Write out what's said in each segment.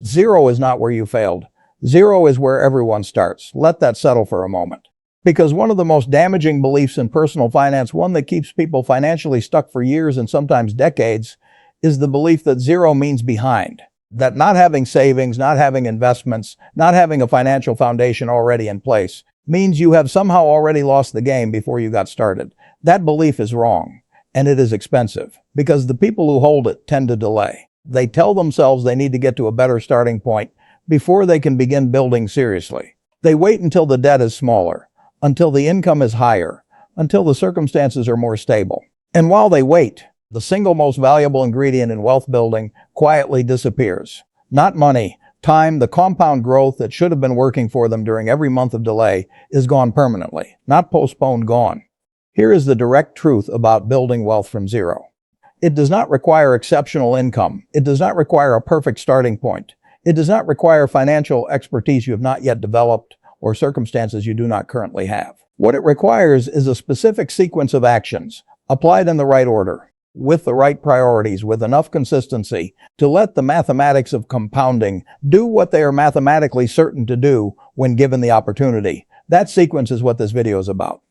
Zero is not where you failed. Zero is where everyone starts. Let that settle for a moment. Because one of the most damaging beliefs in personal finance, one that keeps people financially stuck for years and sometimes decades, is the belief that zero means behind. That not having savings, not having investments, not having a financial foundation already in place means you have somehow already lost the game before you got started. That belief is wrong, and it is expensive, because the people who hold it tend to delay. They tell themselves they need to get to a better starting point before they can begin building seriously. They wait until the debt is smaller, until the income is higher, until the circumstances are more stable. And while they wait, the single most valuable ingredient in wealth building quietly disappears. Not money, time, the compound growth that should have been working for them during every month of delay is gone permanently, not postponed, gone. Here is the direct truth about building wealth from zero. It does not require exceptional income. It does not require a perfect starting point. It does not require financial expertise you have not yet developed or circumstances you do not currently have. What it requires is a specific sequence of actions, applied in the right order, with the right priorities, with enough consistency to let the mathematics of compounding do what they are mathematically certain to do when given the opportunity. That sequence is what this video is about.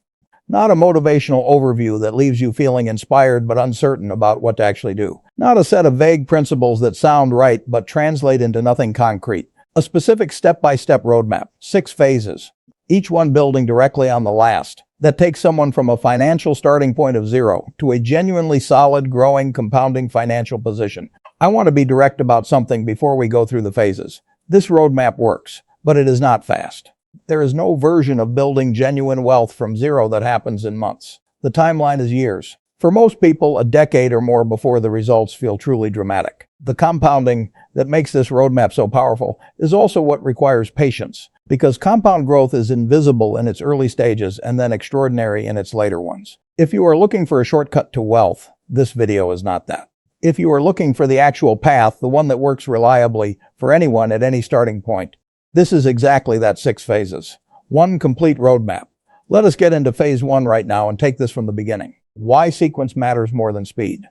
Not a motivational overview that leaves you feeling inspired but uncertain about what to actually do. Not a set of vague principles that sound right but translate into nothing concrete. A specific step-by-step roadmap, 6 phases, each one building directly on the last, that takes someone from a financial starting point of zero to a genuinely solid, growing, compounding financial position. I want to be direct about something before we go through the phases. This roadmap works, but it is not fast. There is no version of building genuine wealth from zero that happens in months. The timeline is years. For most people, a decade or more before the results feel truly dramatic. The compounding that makes this roadmap so powerful is also what requires patience, because compound growth is invisible in its early stages and then extraordinary in its later ones. If you are looking for a shortcut to wealth, this video is not that. If you are looking for the actual path, the one that works reliably for anyone at any starting point, this is exactly that 6 phases. One complete roadmap. Let us get into phase 1 right now and take this from the beginning. Why sequence matters more than speed.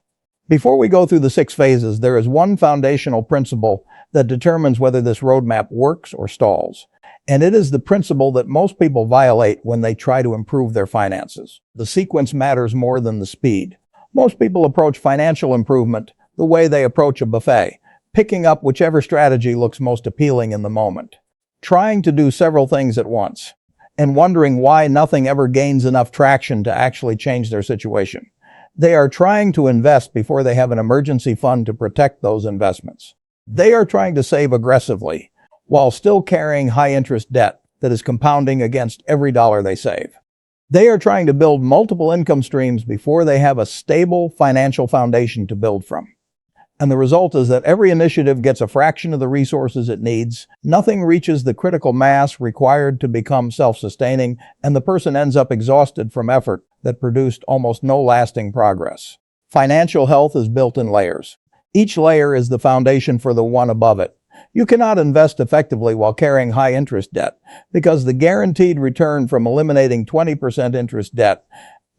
Before we go through the 6 phases, there is one foundational principle that determines whether this roadmap works or stalls. And it is the principle that most people violate when they try to improve their finances. The sequence matters more than the speed. Most people approach financial improvement the way they approach a buffet, picking up whichever strategy looks most appealing in the moment, trying to do several things at once, and wondering why nothing ever gains enough traction to actually change their situation. They are trying to invest before they have an emergency fund to protect those investments. They are trying to save aggressively while still carrying high-interest debt that is compounding against every dollar they save. They are trying to build multiple income streams before they have a stable financial foundation to build from. And the result is that every initiative gets a fraction of the resources it needs, nothing reaches the critical mass required to become self-sustaining, and the person ends up exhausted from effort that produced almost no lasting progress. Financial health is built in layers. Each layer is the foundation for the one above it. You cannot invest effectively while carrying high interest debt, because the guaranteed return from eliminating 20% interest debt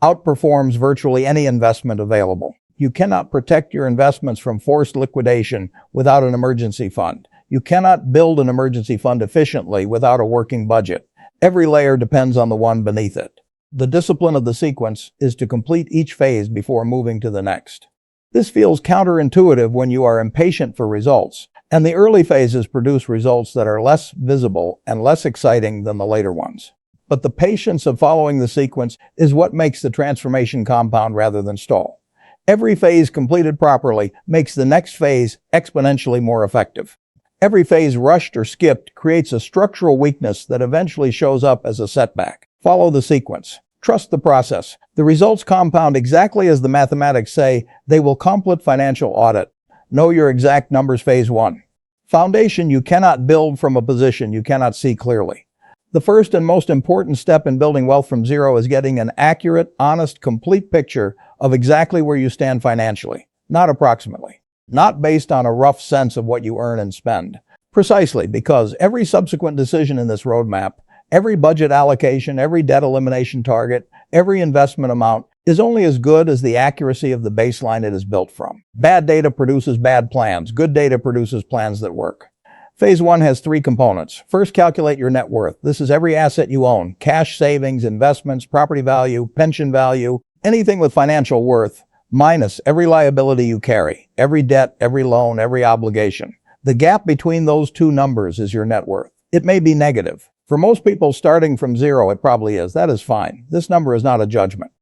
outperforms virtually any investment available. You cannot protect your investments from forced liquidation without an emergency fund. You cannot build an emergency fund efficiently without a working budget. Every layer depends on the one beneath it. The discipline of the sequence is to complete each phase before moving to the next. This feels counterintuitive when you are impatient for results, and the early phases produce results that are less visible and less exciting than the later ones. But the patience of following the sequence is what makes the transformation compound rather than stall. Every phase completed properly makes the next phase exponentially more effective. Every phase rushed or skipped creates a structural weakness that eventually shows up as a setback. Follow the sequence. Trust the process. The results compound exactly as the mathematics say they will complete financial audit. Know your exact numbers phase 1. Foundation you cannot build from a position you cannot see clearly. The first and most important step in building wealth from zero is getting an accurate, honest, complete picture of exactly where you stand financially, not approximately, not based on a rough sense of what you earn and spend. Precisely because every subsequent decision in this roadmap, every budget allocation, every debt elimination target, every investment amount is only as good as the accuracy of the baseline it is built from. Bad data produces bad plans. Good data produces plans that work. Phase 1 has 3 components. First, calculate your net worth. This is every asset you own: cash, savings, investments, property value, pension value, anything with financial worth, minus every liability you carry, every debt, every loan, every obligation. The gap between those two numbers is your net worth. It may be negative. For most people starting from zero, it probably is. That is fine. This number is not a judgment.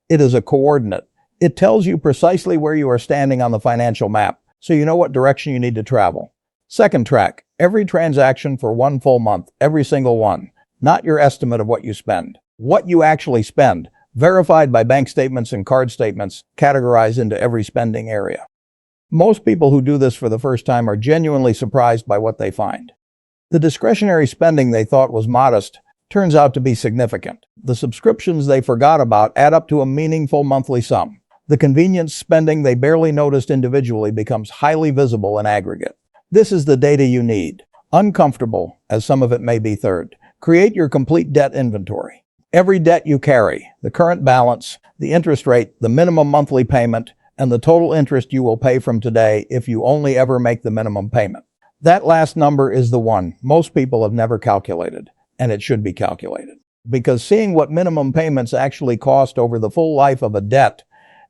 It is a coordinate. It tells you precisely where you are standing on the financial map, so you know what direction you need to travel. Second track, every transaction for 1 full month, every single one. Not your estimate of what you spend. What you actually spend, verified by bank statements and card statements, categorized into every spending area. Most people who do this for the first time are genuinely surprised by what they find. The discretionary spending they thought was modest turns out to be significant. The subscriptions they forgot about add up to a meaningful monthly sum. The convenience spending they barely noticed individually becomes highly visible in aggregate. This is the data you need. Uncomfortable, as some of it may be. Third, create your complete debt inventory. Every debt you carry, the current balance, the interest rate, the minimum monthly payment, and the total interest you will pay from today if you only ever make the minimum payment. That last number is the one most people have never calculated, and it should be calculated. Because seeing what minimum payments actually cost over the full life of a debt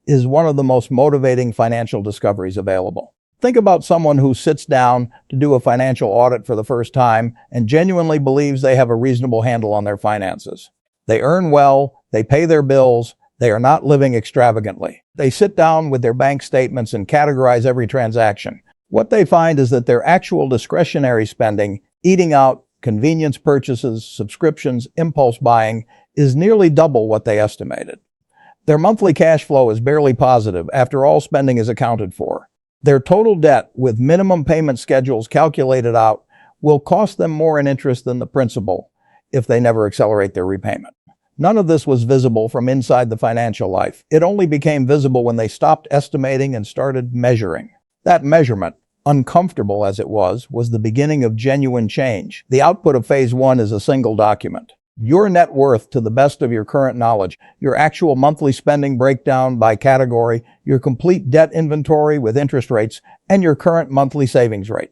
is one of the most motivating financial discoveries available. Think about someone who sits down to do a financial audit for the first time and genuinely believes they have a reasonable handle on their finances. They earn well, they pay their bills, they are not living extravagantly. They sit down with their bank statements and categorize every transaction. What they find is that their actual discretionary spending, eating out, convenience purchases, subscriptions, impulse buying, is nearly double what they estimated. Their monthly cash flow is barely positive after all spending is accounted for. Their total debt, with minimum payment schedules calculated out, will cost them more in interest than the principal if they never accelerate their repayment. None of this was visible from inside the financial life. It only became visible when they stopped estimating and started measuring. That measurement, uncomfortable as it was the beginning of genuine change. The output of Phase 1 is a single document. Your net worth to the best of your current knowledge, your actual monthly spending breakdown by category, your complete debt inventory with interest rates, and your current monthly savings rate.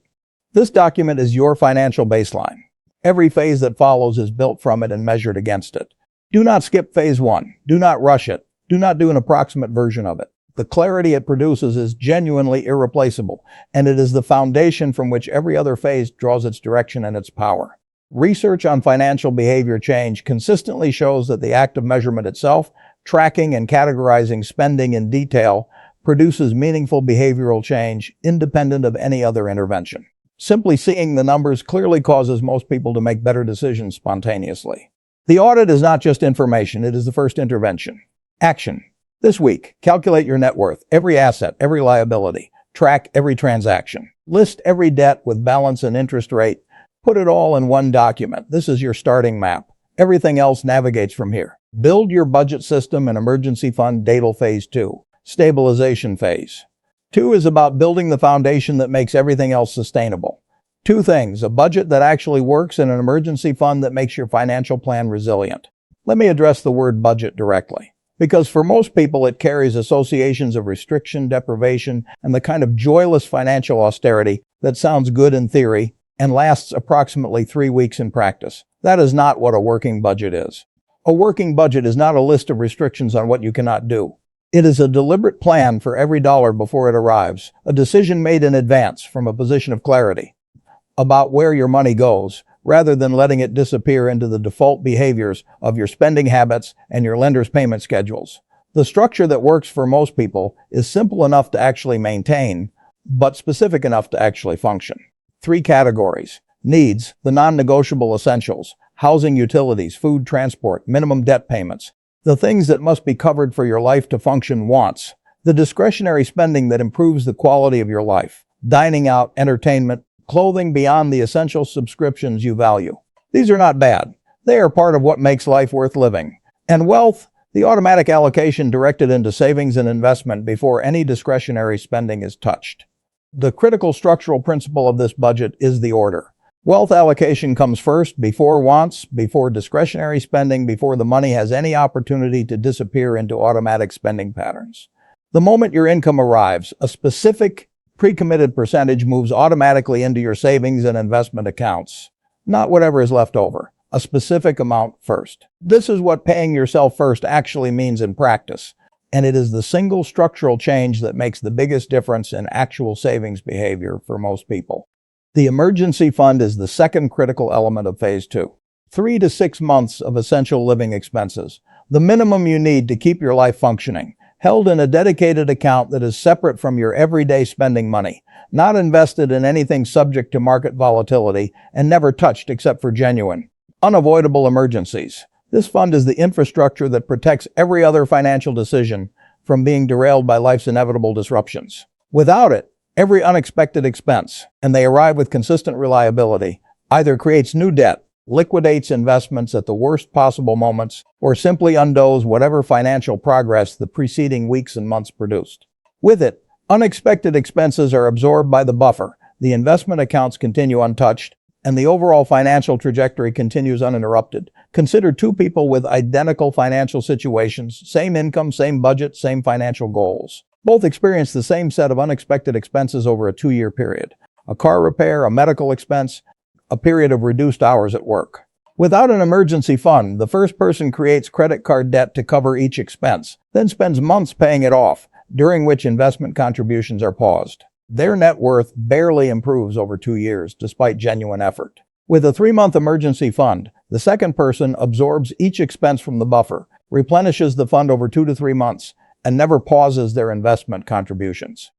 This document is your financial baseline. Every phase that follows is built from it and measured against it. Do not skip Phase 1. Do not rush it. Do not do an approximate version of it. The clarity it produces is genuinely irreplaceable, and it is the foundation from which every other phase draws its direction and its power. Research on financial behavior change consistently shows that the act of measurement itself, tracking and categorizing spending in detail, produces meaningful behavioral change independent of any other intervention. Simply seeing the numbers clearly causes most people to make better decisions spontaneously. The audit is not just information, it is the first intervention. Action. This week, calculate your net worth, every asset, every liability. Track every transaction. List every debt with balance and interest rate. Put it all in one document. This is your starting map. Everything else navigates from here. Build your budget system and emergency fund datal Phase 2. Stabilization phase. 2 is about building the foundation that makes everything else sustainable. 2 things: a budget that actually works and an emergency fund that makes your financial plan resilient. Let me address the word budget directly, because for most people it carries associations of restriction, deprivation, and the kind of joyless financial austerity that sounds good in theory and lasts approximately 3 weeks in practice. That is not what a working budget is. A working budget is not a list of restrictions on what you cannot do. It is a deliberate plan for every dollar before it arrives, a decision made in advance from a position of clarity about where your money goes, rather than letting it disappear into the default behaviors of your spending habits and your lender's payment schedules. The structure that works for most people is simple enough to actually maintain, but specific enough to actually function. 3 categories. Needs, the non-negotiable essentials: housing, utilities, food, transport, minimum debt payments. The things that must be covered for your life to function. Wants, the discretionary spending that improves the quality of your life: dining out, entertainment, clothing beyond the essential subscriptions you value. These are not bad. They are part of what makes life worth living. And wealth, the automatic allocation directed into savings and investment before any discretionary spending is touched. The critical structural principle of this budget is the order. Wealth allocation comes first, before wants, before discretionary spending, before the money has any opportunity to disappear into automatic spending patterns. The moment your income arrives, a specific Pre-committed percentage moves automatically into your savings and investment accounts. Not whatever is left over, a specific amount first. This is what paying yourself first actually means in practice, and it is the single structural change that makes the biggest difference in actual savings behavior for most people. The emergency fund is the second critical element of Phase 2. 3 to 6 months of essential living expenses, the minimum you need to keep your life functioning, held in a dedicated account that is separate from your everyday spending money, not invested in anything subject to market volatility, and never touched except for genuine, unavoidable emergencies. This fund is the infrastructure that protects every other financial decision from being derailed by life's inevitable disruptions. Without it, every unexpected expense, and they arrive with consistent reliability, either creates new debt, liquidates investments at the worst possible moments, or simply undoes whatever financial progress the preceding weeks and months produced. With it, unexpected expenses are absorbed by the buffer, the investment accounts continue untouched, and the overall financial trajectory continues uninterrupted. Consider two people with identical financial situations, same income, same budget, same financial goals. Both experience the same set of unexpected expenses over a 2-year period. A car repair, a medical expense, a period of reduced hours at work. Without an emergency fund, the first person creates credit card debt to cover each expense, then spends months paying it off, during which investment contributions are paused. Their net worth barely improves over 2 years, despite genuine effort. With a 3-month emergency fund, the second person absorbs each expense from the buffer, replenishes the fund over 2 to 3 months, and never pauses their investment contributions.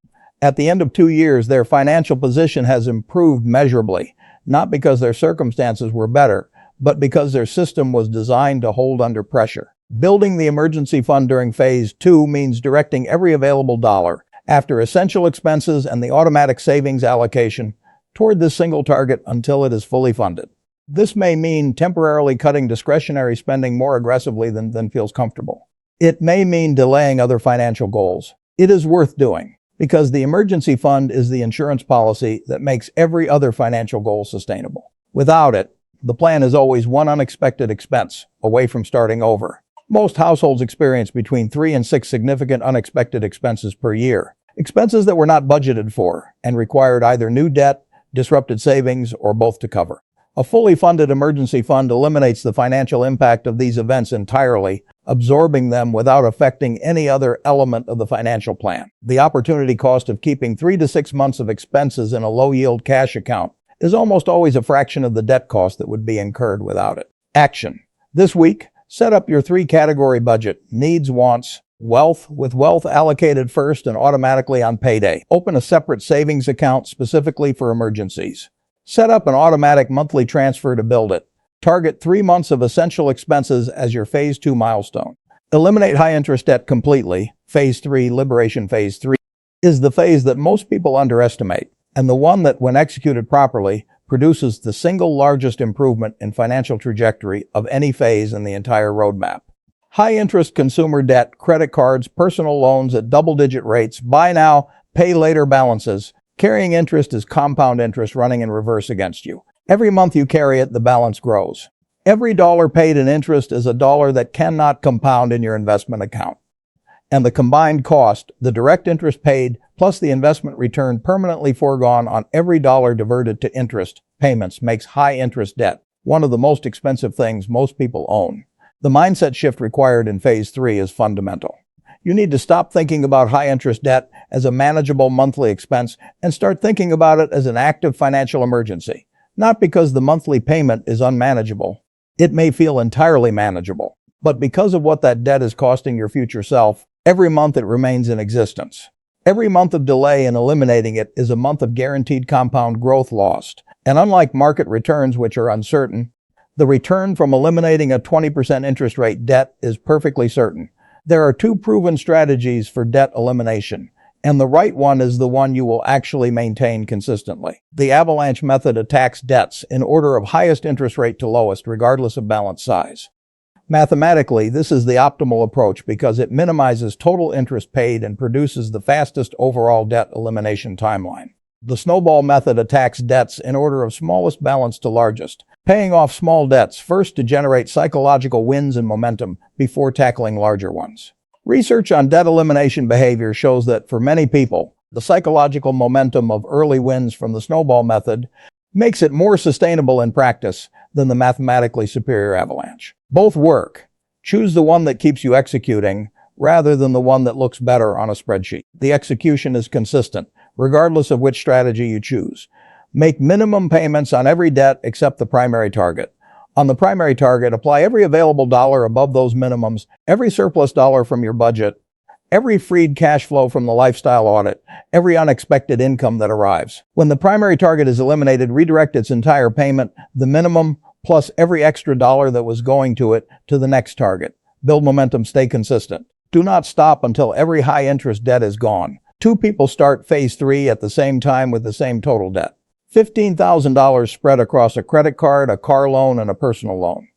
At the end of 2 years, their financial position has improved measurably, not because their circumstances were better, but because their system was designed to hold under pressure. Building the emergency fund during Phase 2 means directing every available dollar, after essential expenses and the automatic savings allocation, toward this single target until it is fully funded. This may mean temporarily cutting discretionary spending more aggressively than feels comfortable. It may mean delaying other financial goals. It is worth doing, because the emergency fund is the insurance policy that makes every other financial goal sustainable. Without it, the plan is always one unexpected expense away from starting over. Most households experience between 3 and 6 significant unexpected expenses per year. Expenses that were not budgeted for and required either new debt, disrupted savings, or both to cover. A fully funded emergency fund eliminates the financial impact of these events entirely, absorbing them without affecting any other element of the financial plan. The opportunity cost of keeping 3 to 6 months of expenses in a low-yield cash account is almost always a fraction of the debt cost that would be incurred without it. Action. This week, set up your 3-category budget: needs, wants, wealth, with wealth allocated first and automatically on payday. Open a separate savings account specifically for emergencies. Set up an automatic monthly transfer to build it. Target 3 months of essential expenses as your Phase 2 milestone. Eliminate high-interest debt completely. Phase 3, Liberation Phase 3, is the phase that most people underestimate, and the one that, when executed properly, produces the single largest improvement in financial trajectory of any phase in the entire roadmap. High-interest consumer debt, credit cards, personal loans at double-digit rates, buy now, pay later balances. Carrying interest is compound interest running in reverse against you. Every month you carry it, the balance grows. Every dollar paid in interest is a dollar that cannot compound in your investment account. And the combined cost, the direct interest paid, plus the investment return permanently foregone on every dollar diverted to interest payments, makes high-interest debt one of the most expensive things most people own. The mindset shift required in Phase 3 is fundamental. You need to stop thinking about high-interest debt as a manageable monthly expense and start thinking about it as an active financial emergency. Not because the monthly payment is unmanageable. It may feel entirely manageable, but because of what that debt is costing your future self, every month it remains in existence. Every month of delay in eliminating it is a month of guaranteed compound growth lost. And unlike market returns, which are uncertain, the return from eliminating a 20% interest rate debt is perfectly certain. There are 2 proven strategies for debt elimination, and the right one is the one you will actually maintain consistently. The avalanche method attacks debts in order of highest interest rate to lowest, regardless of balance size. Mathematically, this is the optimal approach because it minimizes total interest paid and produces the fastest overall debt elimination timeline. The snowball method attacks debts in order of smallest balance to largest, paying off small debts first to generate psychological wins and momentum before tackling larger ones. Research on debt elimination behavior shows that for many people, The psychological momentum of early wins from the snowball method makes it more sustainable in practice than the mathematically superior avalanche. Both work. Choose the one that keeps you executing rather than the one that looks better on a spreadsheet. The execution is consistent, regardless of which strategy you choose. Make minimum payments on every debt except the primary target. On the primary target, apply every available dollar above those minimums, every surplus dollar from your budget, every freed cash flow from the lifestyle audit, every unexpected income that arrives. When the primary target is eliminated, redirect its entire payment, the minimum plus every extra dollar that was going to it, to the next target. Build momentum, stay consistent. Do not stop until every high-interest debt is gone. 2 people start phase 3 at the same time with the same total debt. $15,000 spread across a credit card, a car loan, and a personal loan.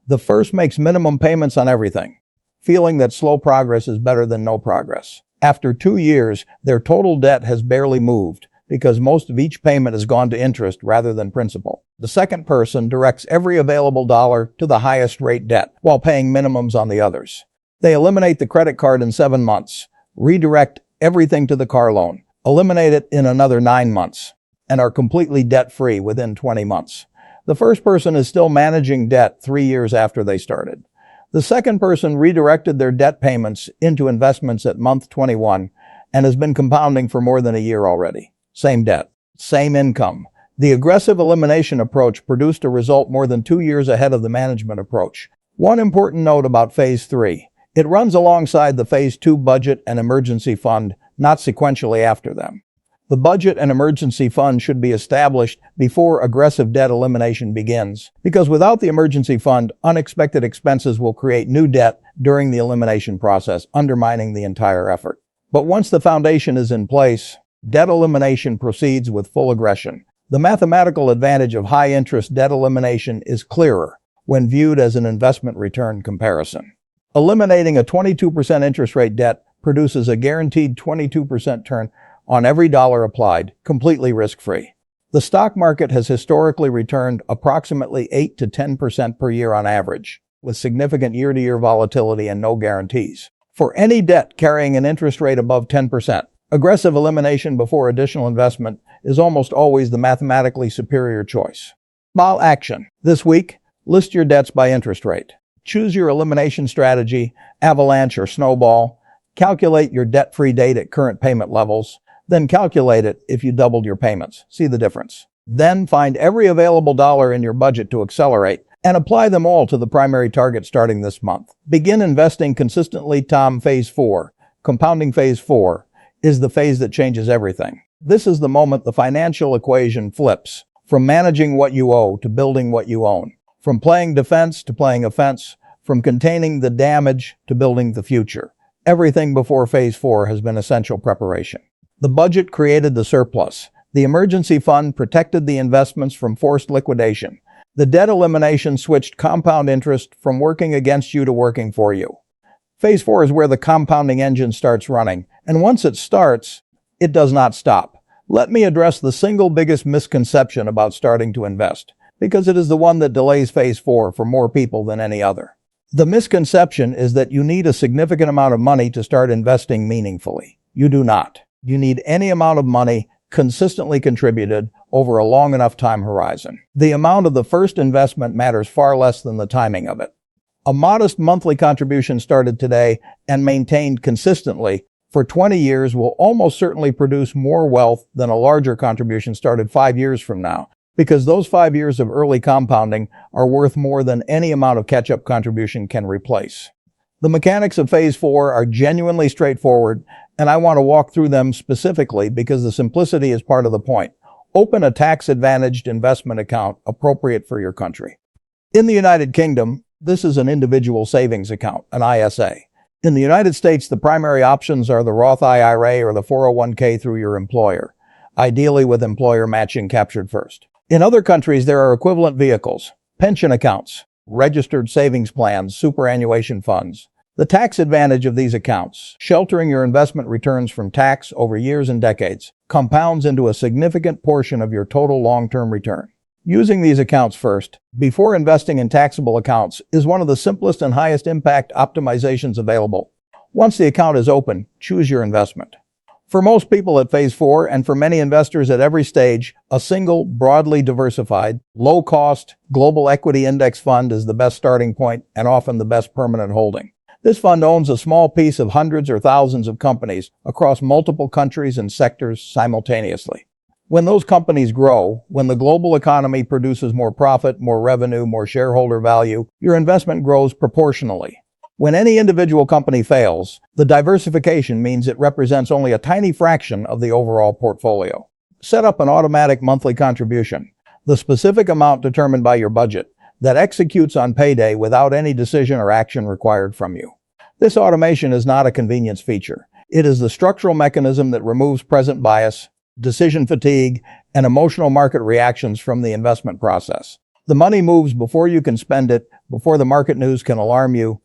The first makes minimum payments on everything, feeling that slow progress is better than no progress. After 2 years, their total debt has barely moved because most of each payment has gone to interest rather than principal. The second person directs every available dollar to the highest rate debt while paying minimums on the others. They eliminate the credit card in 7 months, redirect everything to the car loan, eliminate it in another 9 months, and are completely debt-free within 20 months. The first person is still managing debt 3 years after they started. The second person redirected their debt payments into investments at month 21 and has been compounding for more than a year already. Same debt, same income. The aggressive elimination approach produced a result more than 2 years ahead of the management approach. One important note about Phase 3. It runs alongside the Phase 2 budget and emergency fund, not sequentially after them. The budget and emergency fund should be established before aggressive debt elimination begins, because without the emergency fund, unexpected expenses will create new debt during the elimination process, undermining the entire effort. But once the foundation is in place, debt elimination proceeds with full aggression. The mathematical advantage of high-interest debt elimination is clearer when viewed as an investment return comparison. Eliminating a 22% interest rate debt produces a guaranteed 22% return on every dollar applied, completely risk-free. The stock market has historically returned approximately 8 to 10% per year on average, with significant year-to-year volatility and no guarantees. For any debt carrying an interest rate above 10%, aggressive elimination before additional investment is almost always the mathematically superior choice. Small action. This week, list your debts by interest rate. Choose your elimination strategy, avalanche or snowball. Calculate your debt-free date at current payment levels. Then calculate it if you doubled your payments. See the difference. Then find every available dollar in your budget to accelerate and apply them all to the primary target starting this month. Begin investing consistently. Phase 4, compounding Phase 4, is the phase that changes everything. This is the moment the financial equation flips from managing what you owe to building what you own, from playing defense to playing offense, from containing the damage to building the future. Everything before Phase 4 has been essential preparation. The budget created the surplus. The emergency fund protected the investments from forced liquidation. The debt elimination switched compound interest from working against you to working for you. Phase 4 is where the compounding engine starts running, and once it starts, it does not stop. Let me address the single biggest misconception about starting to invest, because it is the one that delays Phase 4 for more people than any other. The misconception is that you need a significant amount of money to start investing meaningfully. You do not. You need any amount of money consistently contributed over a long enough time horizon. The amount of the first investment matters far less than the timing of it. A modest monthly contribution started today and maintained consistently for 20 years will almost certainly produce more wealth than a larger contribution started 5 years from now, because those 5 years of early compounding are worth more than any amount of catch-up contribution can replace. The mechanics of Phase 4 are genuinely straightforward, and I want to walk through them specifically because the simplicity is part of the point. Open a tax-advantaged investment account appropriate for your country. In the United Kingdom, this is an individual savings account, an ISA. In the United States, the primary options are the Roth IRA or the 401k through your employer, ideally with employer matching captured first. In other countries, there are equivalent vehicles, pension accounts, registered savings plans, superannuation funds. The tax advantage of these accounts, sheltering your investment returns from tax over years and decades, compounds into a significant portion of your total long-term return. Using these accounts first, before investing in taxable accounts, is one of the simplest and highest impact optimizations available. Once the account is open, choose your investment. For most people at Phase 4, and for many investors at every stage, a single, broadly diversified, low-cost, global equity index fund is the best starting point and often the best permanent holding. This fund owns a small piece of hundreds or thousands of companies across multiple countries and sectors simultaneously. When those companies grow, when the global economy produces more profit, more revenue, more shareholder value, your investment grows proportionally. When any individual company fails, the diversification means it represents only a tiny fraction of the overall portfolio. Set up an automatic monthly contribution, the specific amount determined by your budget, that executes on payday without any decision or action required from you. This automation is not a convenience feature. It is the structural mechanism that removes present bias, decision fatigue, and emotional market reactions from the investment process. The money moves before you can spend it, before the market news can alarm you,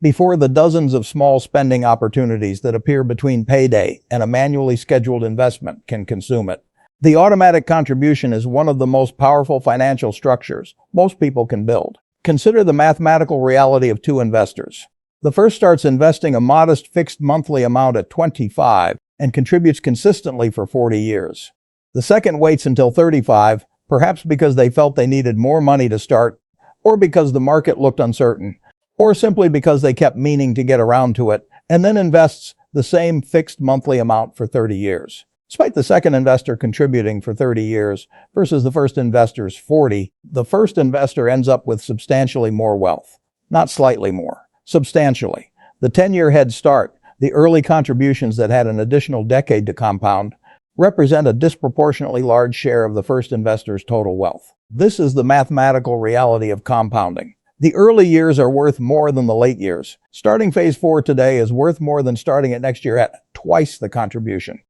before the dozens of small spending opportunities that appear between payday and a manually scheduled investment can consume it. The automatic contribution is one of the most powerful financial structures most people can build. Consider the mathematical reality of two investors. The first starts investing a modest fixed monthly amount at 25 and contributes consistently for 40 years. The second waits until 35, perhaps because they felt they needed more money to start, or because the market looked uncertain, or simply because they kept meaning to get around to it, and then invests the same fixed monthly amount for 30 years. Despite the second investor contributing for 30 years versus the first investor's 40, the first investor ends up with substantially more wealth. Not slightly more, substantially. The 10-year head start, the early contributions that had an additional decade to compound, represent a disproportionately large share of the first investor's total wealth. This is the mathematical reality of compounding. The early years are worth more than the late years. Starting Phase 4 today is worth more than starting it next year at twice the contribution.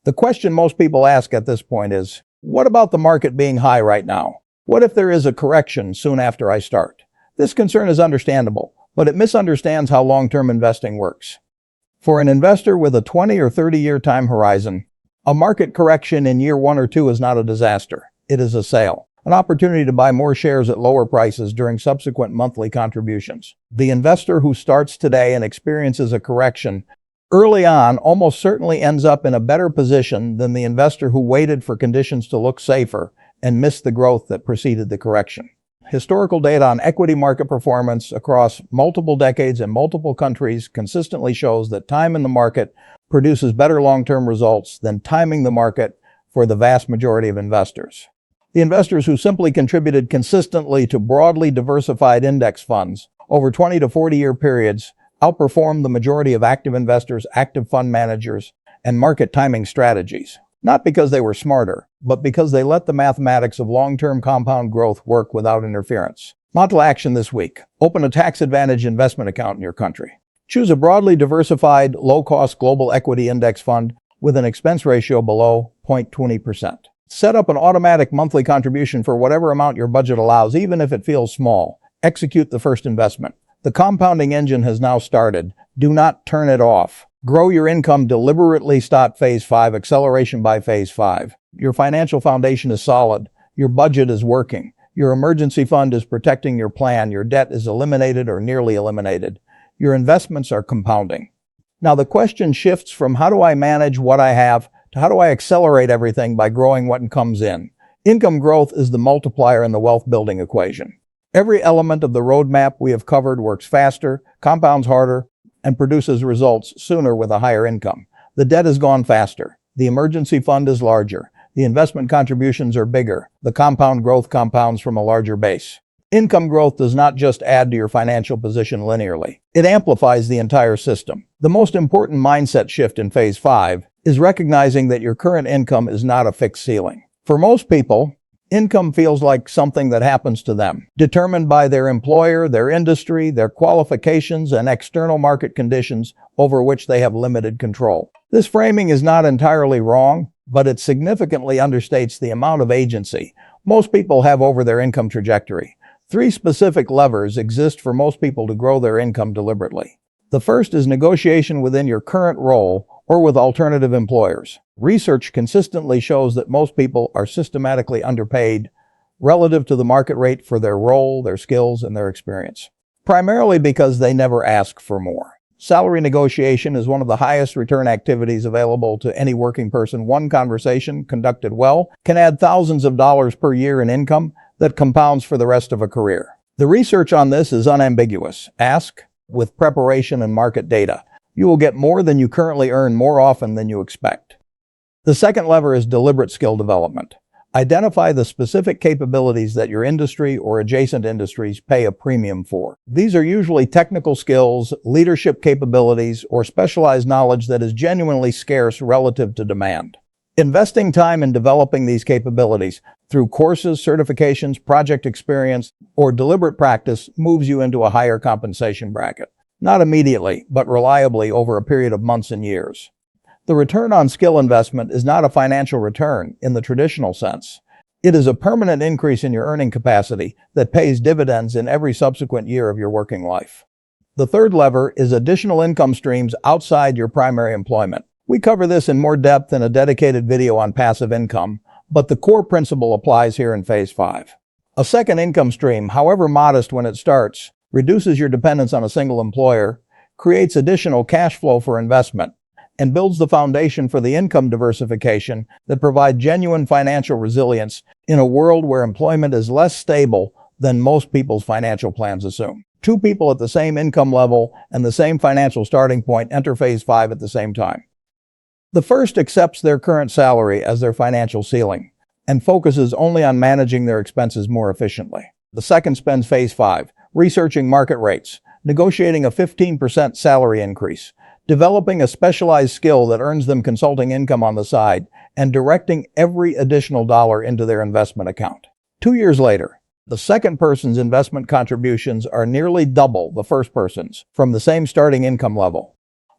The question most people ask at this point is, what about the market being high right now? What if there is a correction soon after I start? This concern is understandable, but it misunderstands how long-term investing works. For an investor with a 20 or 30-year time horizon, a market correction in year 1 or 2 is not a disaster. It is a sale. An opportunity to buy more shares at lower prices during subsequent monthly contributions. The investor who starts today and experiences a correction early on almost certainly ends up in a better position than the investor who waited for conditions to look safer and missed the growth that preceded the correction. Historical data on equity market performance across multiple decades and multiple countries consistently shows that time in the market produces better long-term results than timing the market for the vast majority of investors. The investors who simply contributed consistently to broadly diversified index funds over 20 to 40-year periods outperformed the majority of active investors, active fund managers, and market timing strategies. Not because they were smarter, but because they let the mathematics of long-term compound growth work without interference. Model action this week. Open a tax-advantaged investment account in your country. Choose a broadly diversified, low-cost global equity index fund with an expense ratio below 0.20%. Set up an automatic monthly contribution for whatever amount your budget allows, even if it feels small. Execute the first investment. The compounding engine has now started. Do not turn it off. Grow your income deliberately. Start Phase 5, acceleration by Phase 5. Your financial foundation is solid. Your budget is working. Your emergency fund is protecting your plan. Your debt is eliminated or nearly eliminated. Your investments are compounding. Now the question shifts from how do I manage what I have to how do I accelerate everything by growing what comes in. Income growth is the multiplier in the wealth building equation. Every element of the roadmap we have covered works faster, compounds harder, and produces results sooner with a higher income. The debt has gone faster. The emergency fund is larger. The investment contributions are bigger. The compound growth compounds from a larger base. Income growth does not just add to your financial position linearly. It amplifies the entire system. The most important mindset shift in Phase 5 is recognizing that your current income is not a fixed ceiling. For most people, income feels like something that happens to them, determined by their employer, their industry, their qualifications, and external market conditions over which they have limited control. This framing is not entirely wrong, but it significantly understates the amount of agency most people have over their income trajectory. 3 specific levers exist for most people to grow their income deliberately. The first is negotiation within your current role or with alternative employers. Research consistently shows that most people are systematically underpaid relative to the market rate for their role, their skills, and their experience, primarily because they never ask for more. Salary negotiation is one of the highest return activities available to any working person. One conversation, conducted well, can add thousands of dollars per year in income that compounds for the rest of a career. The research on this is unambiguous. Ask with preparation and market data. You will get more than you currently earn more often than you expect. The second lever is deliberate skill development. Identify the specific capabilities that your industry or adjacent industries pay a premium for. These are usually technical skills, leadership capabilities, or specialized knowledge that is genuinely scarce relative to demand. Investing time in developing these capabilities through courses, certifications, project experience, or deliberate practice moves you into a higher compensation bracket. Not immediately, but reliably over a period of months and years. The return on skill investment is not a financial return in the traditional sense. It is a permanent increase in your earning capacity that pays dividends in every subsequent year of your working life. The third lever is additional income streams outside your primary employment. We cover this in more depth in a dedicated video on passive income, but the core principle applies here in Phase 5. A second income stream, however modest when it starts, reduces your dependence on a single employer, creates additional cash flow for investment, and builds the foundation for the income diversification that provide genuine financial resilience in a world where employment is less stable than most people's financial plans assume. Two people at the same income level and the same financial starting point enter Phase 5 at the same time. The first accepts their current salary as their financial ceiling and focuses only on managing their expenses more efficiently. The second spends Phase 5 researching market rates, negotiating a 15% salary increase, developing a specialized skill that earns them consulting income on the side, and directing every additional dollar into their investment account. 2 years later, the second person's investment contributions are nearly double the first person's from the same starting income level.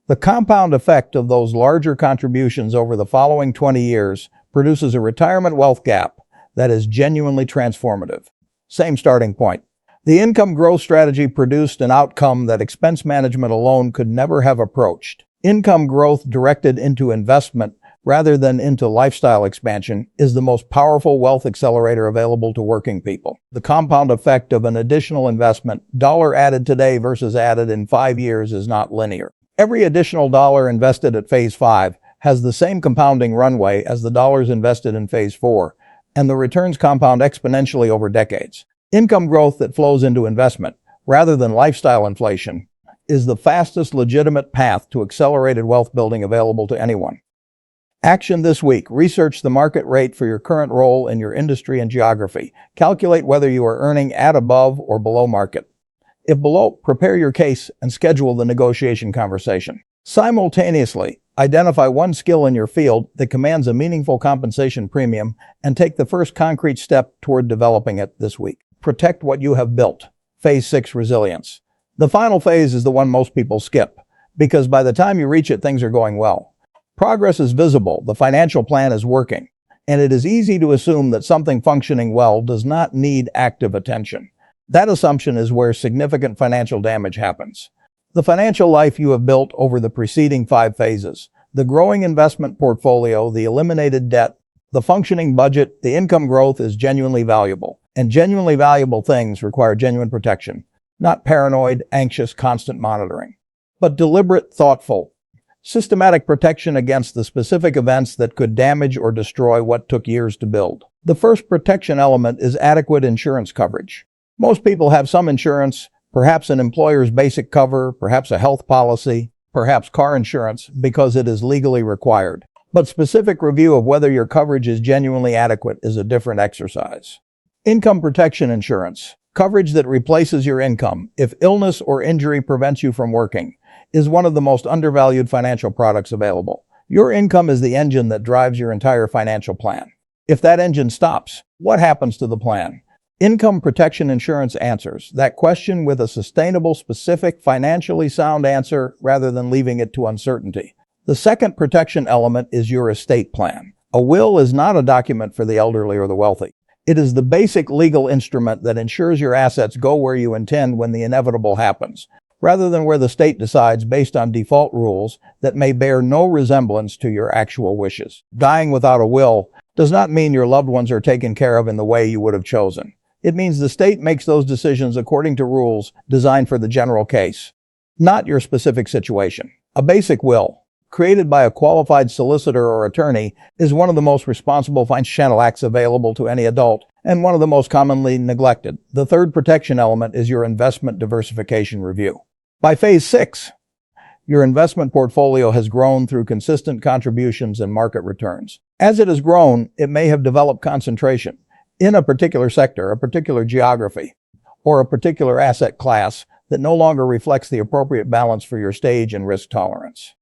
The compound effect of those larger contributions over the following 20 years produces a retirement wealth gap that is genuinely transformative. Same starting point. The income growth strategy produced an outcome that expense management alone could never have approached. Income growth directed into investment rather than into lifestyle expansion is the most powerful wealth accelerator available to working people. The compound effect of an additional investment, dollar added today versus added in 5 years, is not linear. Every additional dollar invested at Phase 5 has the same compounding runway as the dollars invested in Phase 4, and the returns compound exponentially over decades. Income growth that flows into investment, rather than lifestyle inflation, is the fastest legitimate path to accelerated wealth building available to anyone. Action this week. Research the market rate for your current role in your industry and geography. Calculate whether you are earning at, above, or below market. If below, prepare your case and schedule the negotiation conversation. Simultaneously, identify one skill in your field that commands a meaningful compensation premium and take the first concrete step toward developing it this week. Protect what you have built. Phase 6, resilience. The final phase is the one most people skip, because by the time you reach it, things are going well. Progress is visible, the financial plan is working, and it is easy to assume that something functioning well does not need active attention. That assumption is where significant financial damage happens. The financial life you have built over the preceding 5 phases, the growing investment portfolio, the eliminated debt, the functioning budget, the income growth is genuinely valuable. And genuinely valuable things require genuine protection, not paranoid, anxious, constant monitoring, but deliberate, thoughtful, systematic protection against the specific events that could damage or destroy what took years to build. The first protection element is adequate insurance coverage. Most people have some insurance, perhaps an employer's basic cover, perhaps a health policy, perhaps car insurance, because it is legally required. But specific review of whether your coverage is genuinely adequate is a different exercise. Income protection insurance, coverage that replaces your income if illness or injury prevents you from working, is one of the most undervalued financial products available. Your income is the engine that drives your entire financial plan. If that engine stops, what happens to the plan? Income protection insurance answers that question with a sustainable, specific, financially sound answer rather than leaving it to uncertainty. The second protection element is your estate plan. A will is not a document for the elderly or the wealthy. It is the basic legal instrument that ensures your assets go where you intend when the inevitable happens, rather than where the state decides based on default rules that may bear no resemblance to your actual wishes. Dying without a will does not mean your loved ones are taken care of in the way you would have chosen. It means the state makes those decisions according to rules designed for the general case. not your specific situation. A basic will, created by a qualified solicitor or attorney, is one of the most responsible financial acts available to any adult and one of the most commonly neglected. The third protection element is your investment diversification review. By phase 6, your investment portfolio has grown through consistent contributions and market returns. As it has grown, it may have developed concentration in a particular sector, a particular geography, or a particular asset class that no longer reflects the appropriate balance for your stage and risk tolerance.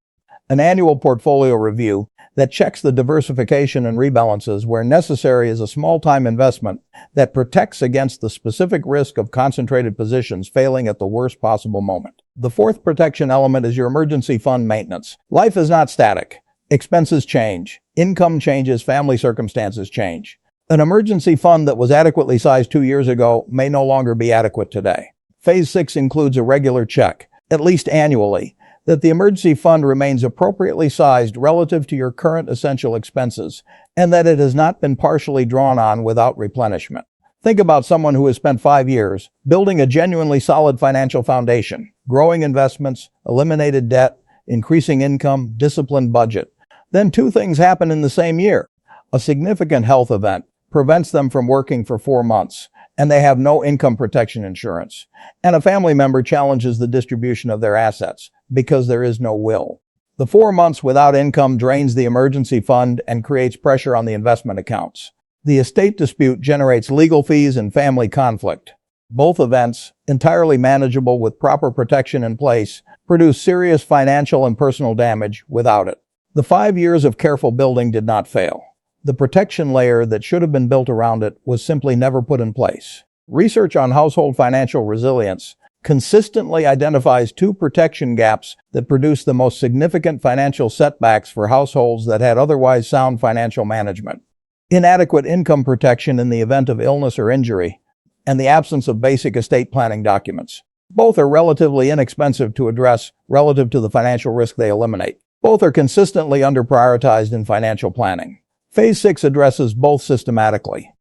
An annual portfolio review that checks the diversification and rebalances where necessary is a small-time investment that protects against the specific risk of concentrated positions failing at the worst possible moment. The fourth protection element is your emergency fund maintenance. Life is not static. Expenses change. Income changes. Family circumstances change. An emergency fund that was adequately sized 2 years ago may no longer be adequate today. Phase 6 includes a regular check, at least annually, that the emergency fund remains appropriately sized relative to your current essential expenses, and that it has not been partially drawn on without replenishment. Think about someone who has spent 5 years building a genuinely solid financial foundation, growing investments, eliminated debt, increasing income, disciplined budget. Then 2 things happen in the same year. A significant health event prevents them from working for 4 months, and they have no income protection insurance. And a family member challenges the distribution of their assets because there is no will. The 4 months without income drains the emergency fund and creates pressure on the investment accounts. The estate dispute generates legal fees and family conflict. Both events, entirely manageable with proper protection in place, produce serious financial and personal damage without it. The 5 years of careful building did not fail. The protection layer that should have been built around it was simply never put in place. Research on household financial resilience consistently identifies 2 protection gaps that produce the most significant financial setbacks for households that had otherwise sound financial management: inadequate income protection in the event of illness or injury, and the absence of basic estate planning documents. Both are relatively inexpensive to address relative to the financial risk they eliminate. Both are consistently underprioritized in financial planning. Phase 6 addresses both systematically.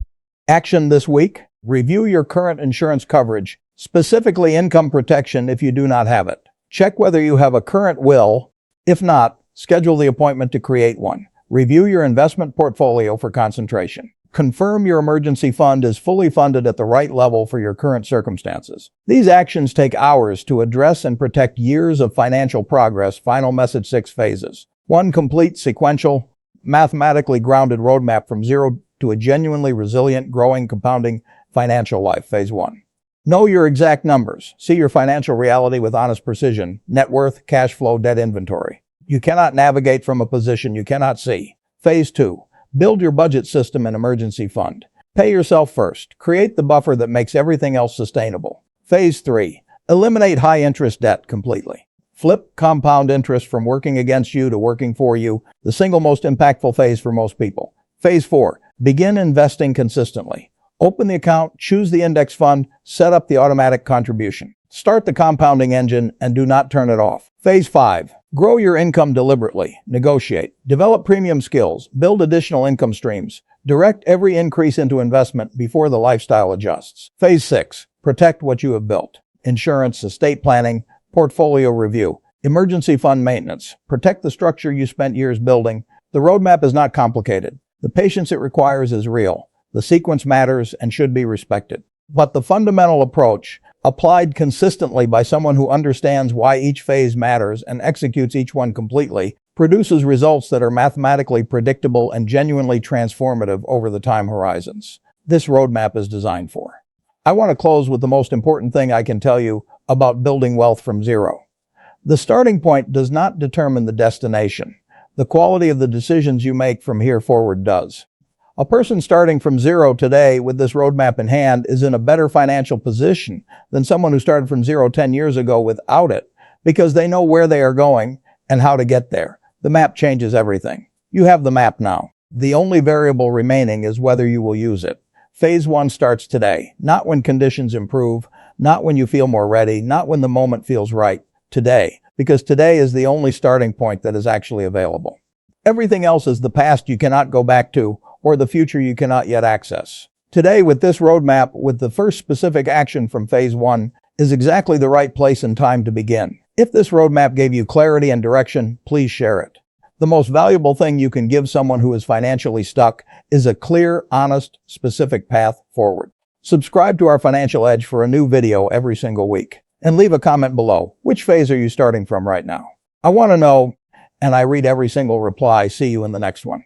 Action this week: review your current insurance coverage, specifically income protection if you do not have it. Check whether you have a current will. If not, schedule the appointment to create one. Review your investment portfolio for concentration. Confirm your emergency fund is fully funded at the right level for your current circumstances. These actions take hours to address and protect years of financial progress. Final message: 6 phases. 1 complete, sequential, mathematically grounded roadmap from zero to a genuinely resilient, growing, compounding financial life. Phase 1. Know your exact numbers. See your financial reality with honest precision. Net worth, cash flow, debt inventory. You cannot navigate from a position you cannot see. Phase 2. Build your budget system and emergency fund. Pay yourself first. Create the buffer that makes everything else sustainable. Phase 3. Eliminate high-interest debt completely. Flip compound interest from working against you to working for you, the single most impactful phase for most people. Phase 4. Begin investing consistently. Open the account, choose the index fund, set up the automatic contribution. Start the compounding engine and do not turn it off. Phase 5. Grow your income deliberately. Negotiate. Develop premium skills. Build additional income streams. Direct every increase into investment before the lifestyle adjusts. Phase 6. Protect what you have built. Insurance, estate planning, portfolio review, emergency fund maintenance. Protect the structure you spent years building. The roadmap is not complicated. The patience it requires is real. The sequence matters and should be respected. But the fundamental approach, applied consistently by someone who understands why each phase matters and executes each one completely, produces results that are mathematically predictable and genuinely transformative over the time horizons this roadmap is designed for. I want to close with the most important thing I can tell you about building wealth from zero. The starting point does not determine the destination. The quality of the decisions you make from here forward does. A person starting from zero today with this roadmap in hand is in a better financial position than someone who started from zero 10 years ago without it, because they know where they are going and how to get there. The map changes everything. You have the map now. The only variable remaining is whether you will use it. Phase 1 starts today, not when conditions improve, not when you feel more ready, not when the moment feels right. Today, because today is the only starting point that is actually available. Everything else is the past you cannot go back to, or the future you cannot yet access. Today, with this roadmap, with the first specific action from Phase 1, is exactly the right place and time to begin. If this roadmap gave you clarity and direction, please share it. The most valuable thing you can give someone who is financially stuck is a clear, honest, specific path forward. Subscribe to our Financial Edge for a new video every single week. And leave a comment below. Which phase are you starting from right now? I want to know, and I read every single reply. See you in the next one.